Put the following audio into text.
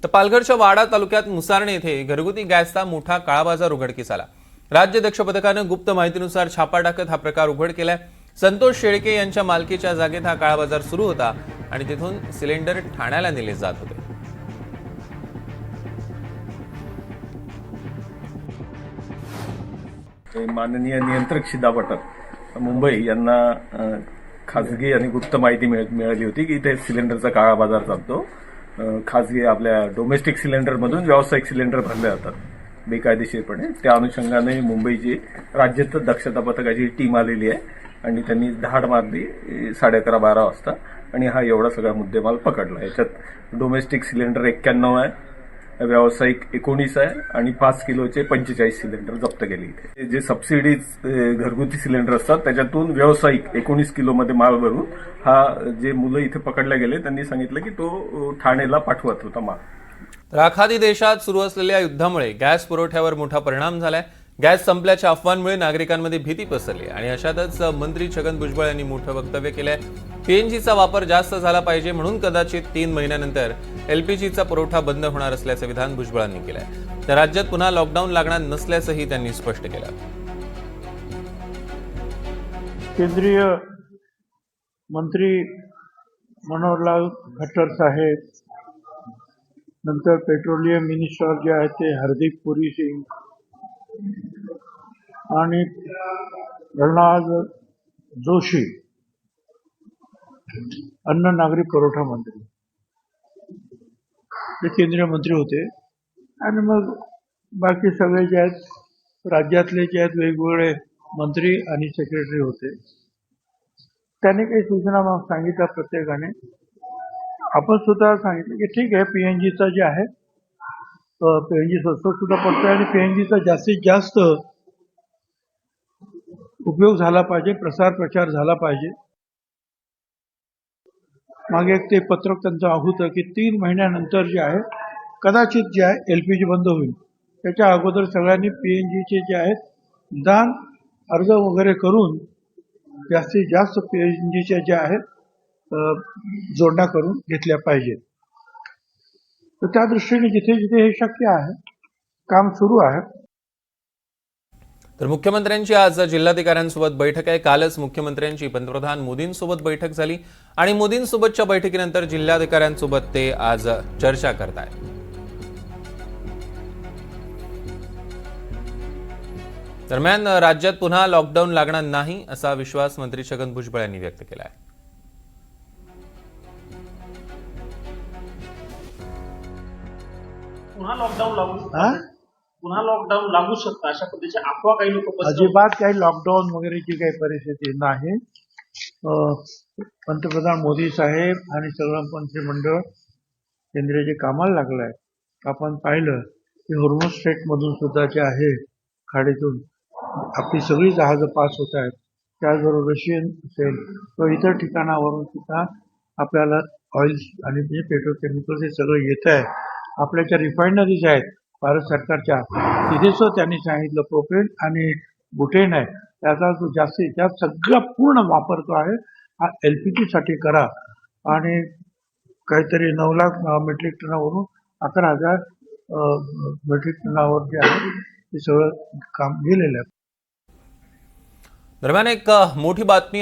तर पालघरच्या वाडा तालुक्यात मुसार्णे येथे घरगुती गॅसचा मोठा काळा बाजार उघडकीस आला। राज्य दक्ष पथकाने गुप्त माहितीनुसार छापा टाकत हा प्रकार उघड केलाय। संतोष शेळके यांच्या मालकीच्या जागेत हा काळा बाजार सुरू होता आणि तिथून सिलेंडर ठाण्याला नेले जात होते। माननीय नियंत्रक शिधापटक मुंबई यांना खासगी आणि गुप्त माहिती मिळाली होती की इथे सिलेंडरचा काळा बाजार चालतो। खासगी आपल्या डोमेस्टिक सिलेंडरमधून व्यावसायिक सिलेंडर भरले जातात बेकायदेशीरपणे। त्या अनुषंगाने मुंबईची राज्य दक्षता पथकाची टीम आलेली आहे आणि त्यांनी धाड मारली 11:30-12 वाजता आणि हा एवढा सगळा मुद्देमाल पकडला। याच्यात डोमेस्टिक सिलेंडर 91 आहे, व्यावसायिक 19 आहे आणि 5 किलोचे 45 सिलेंडर जप्त केले। इथे जे सबसिडीज घरगुती सिलेंडर असतात त्याच्यातून व्यावसायिक 19 किलोमध्ये माल भरून हा जे मुलं इथे पकडले गेले त्यांनी सांगितलं की तो ठाणेला पाठवत होता माल। तर आखाती देशात सुरू असलेल्या युद्धामुळे गॅस पुरवठ्यावर मोठा परिणाम झालाय। गॅस संपल्याच्या अफवांमुळे नागरिकांमध्ये भीती पसरली आणि अशातच मंत्री छगन भुजबळ यांनी मोठं वक्तव्य केलंय। पीएनजीचा वापर जास्त झाला पाहिजे म्हणून कदाचित 3 महिन्यानंतर एलपीजीचा पुरवठा बंद होणार असल्याचं विधान भुजबळांनी केलंय। तर राज्यात पुन्हा लॉकडाऊन लागणार नसल्याचंही त्यांनी स्पष्ट केलं। केंद्रीय मंत्री मनोहरलाल खट्टर साहेब, नंतर पेट्रोलियम मिनिस्टर जे आहेत ते हरदीप पुरी सिंग आणि प्रल्हाद जोशी अन्न नागरी पुरवठा मंत्री ते केंद्रीय मंत्री होते आणि मग बाकी सगळे जे आहेत राज्यातले जे आहेत वेगवेगळे मंत्री आणि सेक्रेटरी होते। त्यांनी काही सूचना मग सांगितल्या प्रत्येकाने। आपण सुद्धा सांगितलं की ठीक आहे, पीएनजीचं जे आहे पीएनजी स्वस्त सुद्धा पडतोय आणि पीएनजीचा जास्तीत जास्त उपयोग झाला पाहिजे, प्रसार प्रचार झाला पाहिजे। मागे एक ते पत्रक त्यांचं होतं की 3 महिन्यानंतर जे आहे कदाचित जे आहे एलपीजी बंद होईल। त्याच्या अगोदर सगळ्यांनी पीएनजीचे जे आहेत दान अर्ज वगैरे करून जास्तीत जास्त पीएनजीच्या ज्या आहेत जोडण्या करून घेतल्या पाहिजेत। तर त्या दृष्टीने जिथे जिथे हे शक्य आहे काम सुरू आहे। तर मुख्यमंत्र्यांची आज जिल्हाधिकाऱ्यांसोबत बैठक आहे। कालच मुख्यमंत्र्यांची पंतप्रधान मोदींसोबत बैठक झाली आणि मोदींसोबतच्या बैठकीनंतर जिल्हाधिकाऱ्यांसोबत ते आज चर्चा करतायत। दरम्यान राज्यात पुन्हा लॉकडाऊन लागणार नाही असा विश्वास मंत्री छगन भुजबळ यांनी व्यक्त केला आहे। पुन्हा लॉकडाऊन लागू शकतं अशा पद्धतीची अफवा काही लोक अजिबात काही लॉकडाऊन वगैरेची काही परिस्थिती नाही। पंतप्रधान मोदी साहेब आणि सगळं मंत्रिमंडळ केंद्रीय जे कामाला लागलंय, आपण पाहिलं की हॉर्मोझ स्ट्रेट मधून सुद्धा जे आहे खाडीतून आपली सगळी जहाजं पास होत आहेत। त्याचबरोबर रशियन असेल किंवा इतर ठिकाणावरून सुद्धा आपल्याला ऑइल्स आणि पेट्रोकेमिकल्स हे सगळं येत आहे। आपल्या ज्या रिफायनरीज आहेत भारत सरकारच्या तिथे सुद्धा त्यांनी सांगितलं प्रोपेन आणि बुटेन आहे त्याचा जो जास्तीत जास्त सगळा पूर्ण वापर तो आहे हा एलपीजी साठी करा आणि काहीतरी 9 लाख मेट्रिक टनावरून 11,000 मेट्रिक टनावर जे आहे ते सगळं काम गेलेलं आहे। दरम्यान एक मोठी बातमी